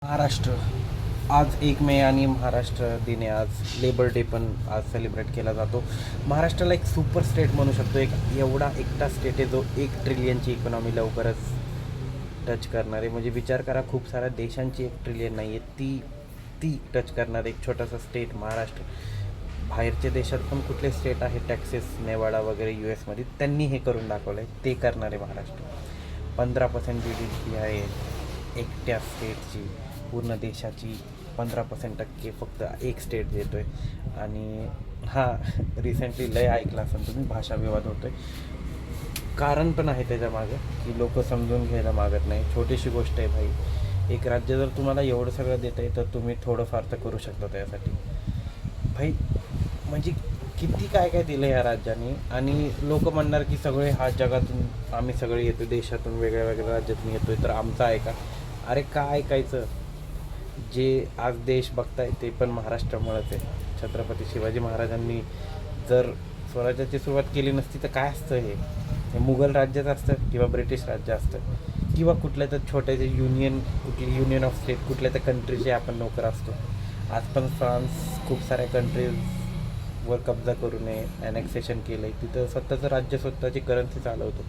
महाराष्ट्र आज 1 मे आणि महाराष्ट्र दिन आहे. आज लेबर डे पण आज सेलिब्रेट केला जातो. महाराष्ट्राला एक सुपर स्टेट म्हणू शकतो. एक एवढा एकटा स्टेट आहे जो 1 ट्रिलियनची इकॉनॉमी लवकरच टच करणार आहे. म्हणजे विचार करा, खूप साऱ्या देशांची 1 ट्रिलियन नाही आहे, ती ती टच करणार एक छोटासा स्टेट महाराष्ट्र. बाहेरच्या देशात पण कुठले स्टेट आहे टॅक्सेस, नेवाडा वगैरे US मध्ये, त्यांनी हे करून दाखवलं आहे, ते करणारे महाराष्ट्र. 15% GDP आहे एकट्या स्टेटची. पूर्ण देशाची 15% फक्त एक स्टेट देतो आहे. आणि हा रिसेंटली लय ऐकला असेल तुम्ही, भाषा विवाद होतो आहे. कारण पण आहे त्याच्यामागं की लोक समजून घ्यायला मागत नाही. छोटीशी गोष्ट आहे भाई, एक राज्य जर तुम्हाला एवढं सगळं देत आहे तर तुम्ही थोडंफार तर करू शकता त्यासाठी भाई. म्हणजे किती काय काय दिलं या राज्याने. आणि लोक म्हणणार की सगळे हा जगातून आम्ही सगळे येतो, देशातून वेगळ्या वेगळ्या राज्यातून येतो आहे, तर आमचं आहे का? अरे का ऐकायचं? जे आज देश बघताय ते पण महाराष्ट्रामुळेच आहे. छत्रपती शिवाजी महाराजांनी जर स्वराज्याची सुरुवात केली नसती तर काय असतं? हे मुघल राज्यात असतं किंवा ब्रिटिश राज्य असतं किंवा कुठल्या तर छोट्याचे कुठली युनियन ऑफ स्टेट, कुठल्या तर कंट्रीचे आपण नोकर असतो. आज पण फ्रान्स खूप साऱ्या कंट्रीजवर कब्जा करू नये, ॲनेक्सेशन केलं आहे, तिथं स्वतःचं राज्य स्वतःची करन्सी चालवतो.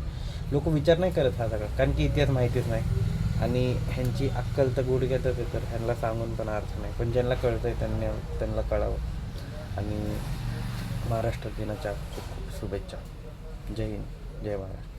लोक विचार नाही करत हा सगळा, कारण की इतिहास माहितीच नाही. आणि ह्यांची अक्कल तर गुडघ्यातच आहे, तर ह्यांना सांगून पण अर्थ नाही. पण ज्यांना कळतं आहे त्यांना कळावं. आणि महाराष्ट्र दिनाच्या खूप खूप शुभेच्छा. जय हिंद, जय महाराष्ट्र.